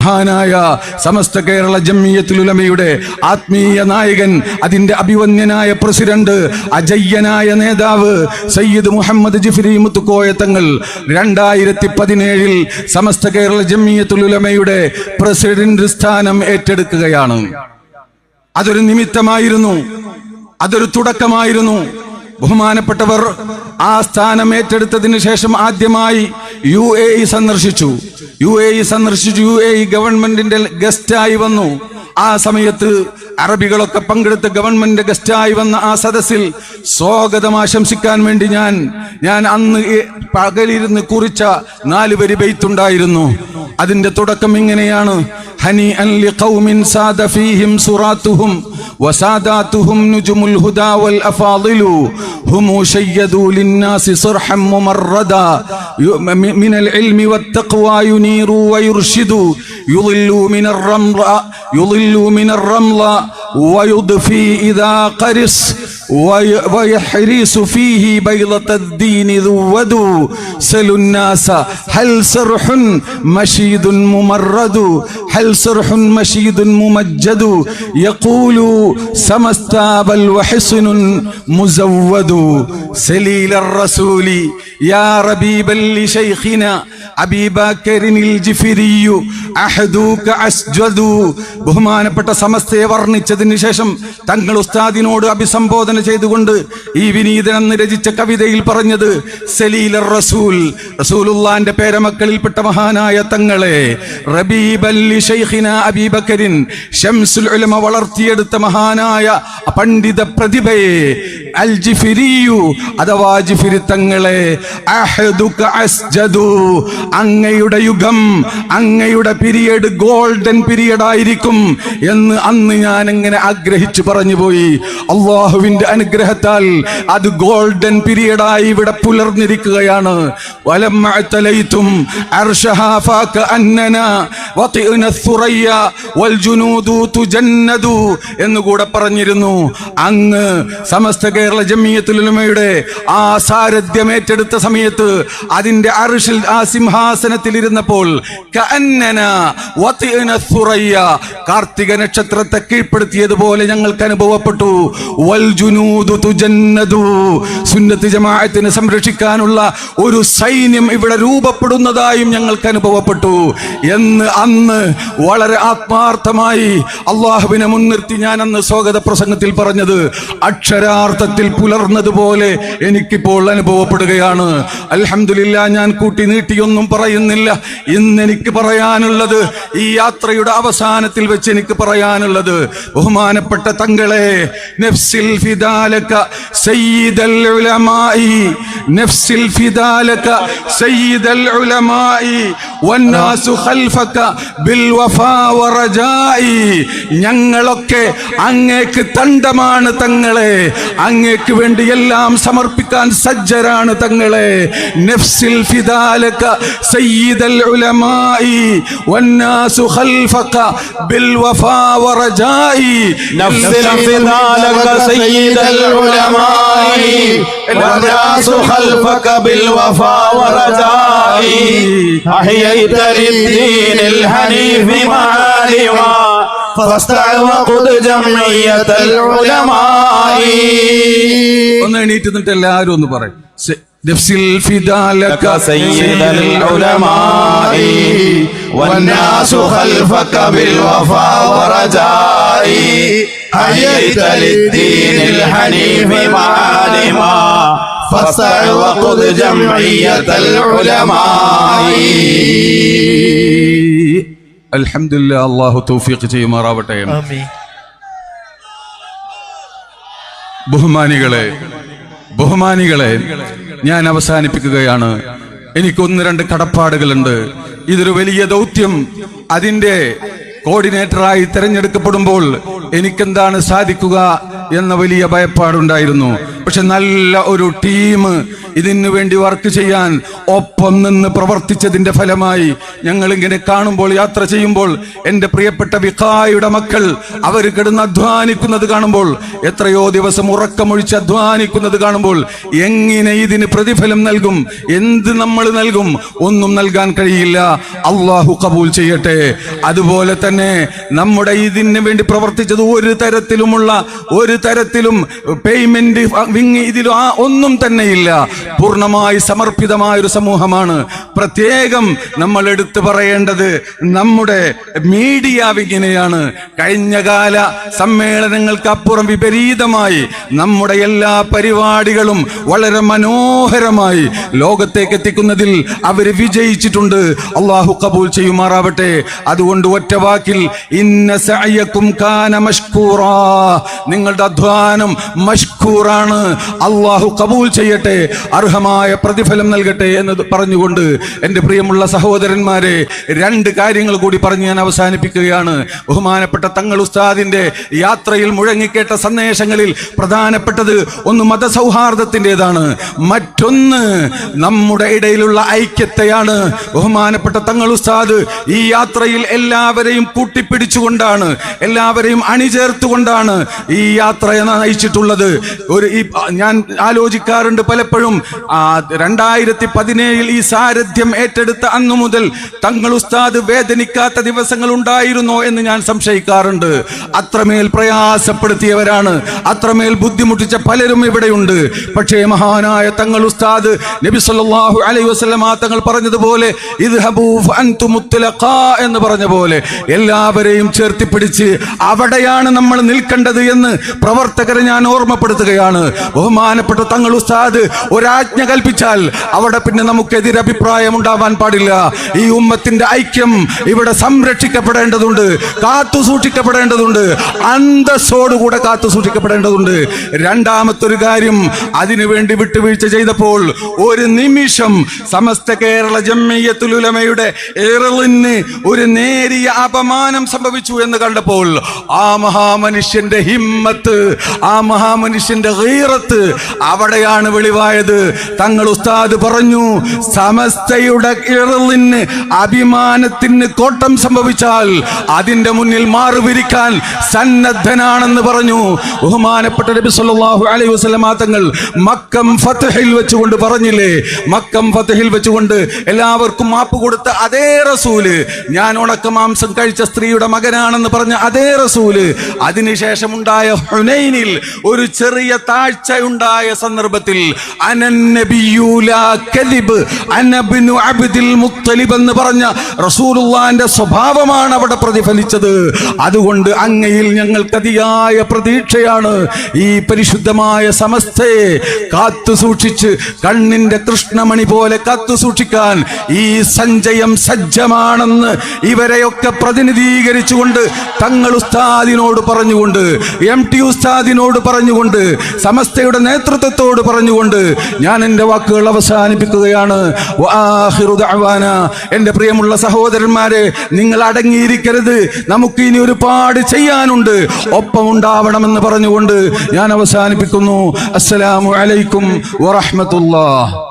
മഹാനായ സമസ്ത കേരള ജംഇയ്യത്തുൽ ഉലമയുടെ ആത്മീയ നായകൻ, അതിന്റെ അഭിവന്യനായ പ്രസിഡന്റ്, അജയ്യനായ നേതാവ് സയ്യിദ് മുഹമ്മദ് ജിഫ്രി മുത്തുക്കോയ തങ്ങൾ 2017 സമസ്ത കേരള ജംഇയ്യത്തുൽ ഉലമയുടെ പ്രസിഡന്റ് സ്ഥാനം ഏറ്റെടുക്കുകയാണ്. അതൊരു നിമിത്തമായിരുന്നു, അതൊരു തുടക്കമായിരുന്നു. ബഹുമാനപ്പെട്ടവർ ആ സ്ഥാനം ഏറ്റെടുത്തതിന് ശേഷം ആദ്യമായി UAE സന്ദർശിച്ചു. UAE ഗവൺമെന്റിന്റെ ഗസ്റ്റായി വന്നു. ആ സമയത്ത് അറബികളൊക്കെ പങ്കെടുത്ത ഗവൺമെന്റ് ഗസ്റ്റായി വന്ന ആ സദസ്സിൽ സ്വാഗതം ആശംസിക്കാൻ വേണ്ടി ഞാൻ അന്ന് പകലിരുന്ന് കുറിച്ച 4 വരി ബൈത്തുണ്ടായിരുന്നു. അതിന്റെ തുടക്കം ഇങ്ങനെയാണ്: ഹനിഅൻ ലിഖൗമിൻ സാദ ഫീഹിം സുറാത്തുഹും വസാദാതുഹും നുജുമുൽ ഹുദാ വൽ അഫാദിലു ഹുമു ശയ്യദു ലിന്നാസി സർഹം മുമർറദാ മിനൽ ഇൽമി വത്തഖ്വാ യുനീറു വയുർഷിദു യുളില്ലു മിനർ റംള വയുദ്ഫി ഇദാ ഖരിസ് ويحرس فيه بيضة الدين ذود سلوا الناس هل سرح مشيد ممرد هل سرح مشيد ممجد يقول سمستابل وحسن مزود سليل الرسول يا ربيبا لشيخنا أبي بكر الجفري أحدوك أسجد. ബഹുമാനപ്പെട്ട സമസ്തയെ വർണ്ണിച്ചതിന് ശേഷം തങ്ങൾ ഉസ്താദിനോട് അഭിസംബോധന ചെയ്തുകൊണ്ട് ഈ വിനീതൻ എന്ന് രചിച്ച കവിതയിൽ പറഞ്ഞത് സലീലർ റസൂൽ, റസൂലുള്ളാഹിന്റെ പേരമക്കളിൽപ്പെട്ട മഹാനായ തങ്ങളെ, റബീബൽ ലിശൈഖിന അബീ ബക്കറിൻ, ശംസുൽ ഉലമ വളർത്തിയെടുത്ത മഹാനായ പണ്ഡിത പ്രതിഭയെ, അൽ ജിഫിരിയു അഥവാ ജിഫിരി തങ്ങളെ, അഹദുക അസ്ജദു, അങ്ങയുടെ യുഗം, അങ്ങയുടെ പീരിയഡ് ഗോൾഡൻ പീരിയഡ് ആയിരിക്കും എന്ന് അന്ന് ഞാൻ എങ്ങനെ ആഗ്രഹിച്ചു പറഞ്ഞുപോയി. അള്ളാഹുവിന്റെ അനുഗ്രഹത്താൽ അത് ഗോൾഡൻ പീരിയഡായി ഇവിടെ പുലർന്നിരിക്കുകയാണ്. വലമ്മഅതലൈതും അർശഹാ ഫകഅന്നനാ വതിഅന ഥുറയ്യ വൽജുനൂദു തുജന്നദു എന്നുകൂടെ പറഞ്ഞിരുന്നു. അങ്ങ് സമസ്ത കേരള ജംഇയ്യത്തുൽ ഉലമയുടെ ആ സാരഥ്യം ഏറ്റെടുത്ത സമയത്ത് അതിന്റെ അർശിൽ, ആ സിംഹാസനത്തിൽ ഇരുന്നപ്പോൾ കഅന്നനാ വതിഅന ഥുറയ്യ, കാർത്തിക നക്ഷത്രത്തെ കീഴ്പ്പെടുത്തിയതുപോലെ ഞങ്ങൾക്ക് അനുഭവപ്പെട്ടു. വൽജുനൂദു തുജന്നദു, സുന്നത്ത് ജമാഅത്തിനെ സംരക്ഷിക്കാനുള്ള ഒരു സൈന്യം ഇവിടെ രൂപപ്പെടുന്നതായും ഞങ്ങൾക്ക് അനുഭവപ്പെട്ടു എന്ന് അന്ന് വളരെ ആത്മാർത്ഥമായി അള്ളാഹുവിനെ മുൻനിർത്തി ഞാൻ അന്ന് സ്വാഗത പ്രസംഗത്തിൽ പറഞ്ഞത് അക്ഷരാർത്ഥത്തിൽ പുലർന്നതുപോലെ എനിക്കിപ്പോൾ അനുഭവപ്പെടുകയാണ്. അൽഹംദുലില്ലാ, ഞാൻ കൂട്ടി നീട്ടിയൊന്നും പറയുന്നില്ല. ഇന്ന് എനിക്ക് പറയാനുള്ളത്, ഈ യാത്രയുടെ അവസാനത്തിൽ വെച്ച് എനിക്ക് പറയാനുള്ളത്, ബഹുമാനപ്പെട്ട തങ്ങളെ, നഫ്സിൽ ഫിദാലക സയ്യിദൽ ഉലമായി, നഫ്സിൽ ഫിദാലക സയ്യിദൽ ഉലമായി വന്നാസു ഖൽഫക ബിൽ വഫാ വറജായി. ഞങ്ങളൊക്കെ അങ്ങേക്ക് തണ്ടമാണ് തങ്ങളെ, അങ്ങേക്ക് വേണ്ടി എല്ലാം സമർപ്പിക്കാൻ സജ്ജരാണ് തങ്ങളെ. നഫ്സിൽ ഫിദാലക സയ്യിദൽ ഉലമായി വന്നാസു ഖൽഫക ബിൽ വഫാ വറജായി. നഫ്സിൽ ഫിദാലക സയ്യിദൽ ഉലമായി വന്നാസു ഖൽഫക ബിൽ വഫാ വറജായി. അഹ്യൈത ലിദ്ദീനിൽ ഹനീഫി മാലിവാ ഫസ്തഅവഖുദ ജംഇയ്യത്തുൽ ഉലമായി. ഒന്ന് എണീറ്റ് നിന്നിട്ട് എല്ലാവരും ഒന്ന് പറയും, നഫ്സിൽ ഫിദാലക സയ്യിദൽ ഉലമായി വന്നാസു ഖൽഫക ബിൽ വഫാ വറജായി. അഹ്യൈത ലിദ്ദീനിൽ ഹനീഫി മാലിവാ ഫസ്തഅവഖുദ ജംഇയ്യത്തുൽ ഉലമായി. അൽഹംദുലില്ലാ, അല്ലാഹു തൗഫീഖ് ചെയ്യുമാറാവട്ടെ. ബഹുമാനികളെ, ഞാൻ അവസാനിപ്പിക്കുകയാണ്. എനിക്ക് 1-2 കടപ്പാടുകളുണ്ട്. ഇതൊരു വലിയ ദൗത്യം. അതിന്റെ കോർഡിനേറ്ററായി തെരഞ്ഞെടുക്കപ്പെടുമ്പോൾ എനിക്കെന്താണ് സാധിക്കുക എന്ന വലിയ ഭയപ്പാടുണ്ടായിരുന്നു. പക്ഷെ നല്ല ഒരു ടീം ഇതിനു വേണ്ടി വർക്ക് ചെയ്യാൻ ഒപ്പം നിന്ന് പ്രവർത്തിച്ചതിന്റെ ഫലമായി ഞങ്ങൾ ഇങ്ങനെ കാണുമ്പോൾ, യാത്ര ചെയ്യുമ്പോൾ എൻ്റെ പ്രിയപ്പെട്ട വിഖായുടെ മക്കൾ അവർ കിടന്ന് അധ്വാനിക്കുന്നത് കാണുമ്പോൾ, എത്രയോ ദിവസം ഉറക്കമൊഴിച്ച് അധ്വാനിക്കുന്നത് കാണുമ്പോൾ എങ്ങനെ ഇതിന് പ്രതിഫലം നൽകും? എന്ത് നമ്മൾ നൽകും? ഒന്നും നൽകാൻ കഴിയില്ല. അള്ളാഹു കബൂൽ ചെയ്യട്ടെ. അതുപോലെ തന്നെ നമ്മുടെ ഇതിന് വേണ്ടി പ്രവർത്തിച്ചത് ഒരു തരത്തിലും പേയ്മെന്റ് ഇതിലും ഒന്നും തന്നെയില്ല. പൂർണ്ണമായി സമർപ്പിതമായ ഒരു സമൂഹമാണ്. പ്രത്യേകം നമ്മൾ എടുത്തു പറയേണ്ടത് നമ്മുടെ മീഡിയ വിങ്ങിനെയാണ്. കഴിഞ്ഞകാല സമ്മേളനങ്ങൾക്ക് അപ്പുറം വിപരീതമായി നമ്മുടെ എല്ലാ പരിപാടികളും വളരെ മനോഹരമായി ലോകത്തേക്ക് എത്തിക്കുന്നതിൽ അവര് വിജയിച്ചിട്ടുണ്ട്. അള്ളാഹു കബൂൽ ചെയ്യുമാറാവട്ടെ. അതുകൊണ്ട് ഒറ്റ വാക്കിൽ, ഇന്ന സഅയകും കാന മഷ്കൂറാ, നിങ്ങളുടെ അധ്വാനം മഷ്കൂറാണ്. അള്ളാഹു കബൂൽ ചെയ്യട്ടെ, അർഹമായ പ്രതിഫലം നൽകട്ടെ എന്ന് പറഞ്ഞുകൊണ്ട് എൻ്റെ പ്രിയമുള്ള സഹോദരന്മാരെ, 2 കാര്യങ്ങൾ കൂടി പറഞ്ഞ് ഞാൻ അവസാനിപ്പിക്കുകയാണ്. ബഹുമാനപ്പെട്ട തങ്ങൾ ഉസ്താദിന്റെ യാത്രയിൽ മുഴങ്ങിക്കേട്ട സന്ദേശങ്ങളിൽ പ്രധാനപ്പെട്ടത് ഒന്ന് മതസൗഹാർദ്ദത്തിൻ്റെതാണ്, മറ്റൊന്ന് നമ്മുടെ ഇടയിലുള്ള ഐക്യത്തെയാണ്. ബഹുമാനപ്പെട്ട തങ്ങൾ ഉസ്താദ് ഈ യാത്രയിൽ എല്ലാവരെയും കൂട്ടിപ്പിടിച്ചുകൊണ്ടാണ്, എല്ലാവരെയും അണിചേർത്തുകൊണ്ടാണ് ഈ യാത്രയെ നയിച്ചിട്ടുള്ളത്. ഞാൻ ആലോചിക്കാറുണ്ട് പലപ്പോഴും, 2017 ഈ സാരഥ്യം ഏറ്റെടുത്ത അന്നു മുതൽ തങ്ങൾ ഉസ്താദ് വേദനിക്കാത്ത ദിവസങ്ങൾ ഉണ്ടായിരുന്നോ എന്ന് ഞാൻ സംശയിക്കാറുണ്ട്. അത്രമേൽ പ്രയാസപ്പെടുത്തിയവരാണ്, അത്രമേൽ ബുദ്ധിമുട്ടിച്ച പലരും ഇവിടെയുണ്ട്. പക്ഷേ മഹാനായ തങ്ങൾ ഉസ്താദ് നബി സല്ലല്ലാഹു അലൈഹി വസല്ലം തങ്ങൾ പറഞ്ഞതുപോലെ ഇദ്ഹബൂ ഫഅൻതും മുത്ലഖാ എന്ന് പറഞ്ഞ പോലെ എല്ലാവരെയും ചേർത്തിപ്പിടിച്ച് അവിടെയാണ് നമ്മൾ നിൽക്കേണ്ടത് എന്ന് പ്രവർത്തകരെ ഞാൻ ഓർമ്മപ്പെടുത്തുകയാണ്. ബഹുമാനപ്പെട്ട തങ്ങൾ ഉസ്താദ് ഒരാജ്ഞ കൽപ്പിച്ചാൽ അവിടെ പിന്നെ നമുക്ക് എതിരഭിപ്രായം ഉണ്ടാവാൻ പാടില്ല. ഈ ഉമ്മത്തിന്റെ ഐക്യം ഇവിടെ സംരക്ഷിക്കപ്പെടേണ്ടതുണ്ട്, കാത്തു സൂക്ഷിക്കപ്പെടേണ്ടതുണ്ട്, അന്തസ്സോടുകൂടെ കാത്തു സൂക്ഷിക്കപ്പെടേണ്ടതുണ്ട്. രണ്ടാമത്തൊരു കാര്യം, അതിനുവേണ്ടി വിട്ടുവീഴ്ച ചെയ്തപ്പോൾ ഒരു നിമിഷം സമസ്ത കേരള ജംഇയ്യത്തുൽ ഉലമയുടെ ഇർളിന് ഒരു നേരിയ അപമാനം സംഭവിച്ചു എന്ന് കണ്ടപ്പോൾ ആ മഹാമനുഷ്യന്റെ ഹിമ്മത്ത്, ആ മഹാമനുഷ്യന്റെ ഗീറത്ത് അവിടെയാണ് വെളിവായത്. തങ്ങൾ ഉസ്താദ് പറഞ്ഞു, സമസ്തയുടെ ഇർളിന് അഭിമാനത്തിന് കോട്ടം സംഭവിച്ചാൽ അതിന്റെ മുന്നിൽ മാറുപിരിക്കാൻ സന്നദ്ധനാണെന്ന് പറഞ്ഞു. ബഹുമാനപ്പെട്ട നബി സല്ലല്ലാഹു അലൈഹി വസല്ലം തങ്ങൾ മക്കം ഫത്ഹിൽ വെച്ചുകൊണ്ട് പറഞ്ഞില്ലേ, മക്കം ഫത്ഹിൽ വെച്ചുകൊണ്ട് എല്ലാവർക്കും മാപ്പ് കൊടുത്ത അതേ റസൂല്, ഞാൻ ഉണക്കമാംസം കഴിച്ച സ്ത്രീയുടെ മകനാണെന്ന് പറഞ്ഞ അതേ റസൂല്, അതിനുശേഷം ഉണ്ടായ ഹുനൈനിൽ ഒരു ചെറിയ താഴ്ച ഉണ്ടായ സന്ദർഭത്തിൽ എന്ന് പറഞ്ഞ റസൂലുള്ളാഹിന്റെ സ്വഭാവമാണ് അവിടെ പ്രതിഫലിച്ചത്. അതുകൊണ്ട് അങ്ങയിൽ ഞങ്ങൾക്ക് അതിയായ പ്രതീക്ഷയാണ്. ഈ പരിശുദ്ധമായ സമസ്തയെ കാത്തു സൂക്ഷിച്ച് കണ്ണിന്റെ കൃഷ്ണമണി പോലെ കാത്തു സൂക്ഷിക്കാൻ ഈ സഞ്ചയം സജ്ജമാണെന്ന് ഇവരെയൊക്കെ പ്രതിനിധീകരിച്ചുകൊണ്ട് തങ്ങൾ ഉസ്താദിനോട് പറഞ്ഞുകൊണ്ട്, MT ഉസ്താദിനോട് പറഞ്ഞുകൊണ്ട്, സമസ്തയുടെ നേതൃത്വത്തോട് പറഞ്ഞുകൊണ്ട് ഞാൻ എൻ്റെ വാക്കുകൾ അവസാനിപ്പിക്കുകയാണ്. എൻ്റെ പ്രിയമുള്ള സഹോദരന്മാരെ, നിങ്ങൾ അടങ്ങിയിരിക്കരുത്, നമുക്ക് ഇനി ഒരുപാട് ചെയ്യാനുണ്ട്, ഒപ്പം ഉണ്ടാവണമെന്ന് പറഞ്ഞുകൊണ്ട് ഞാൻ അവസാനിപ്പിക്കുന്നു. അസ്സലാമു അലൈക്കും വറഹ്മത്തുള്ളാഹി.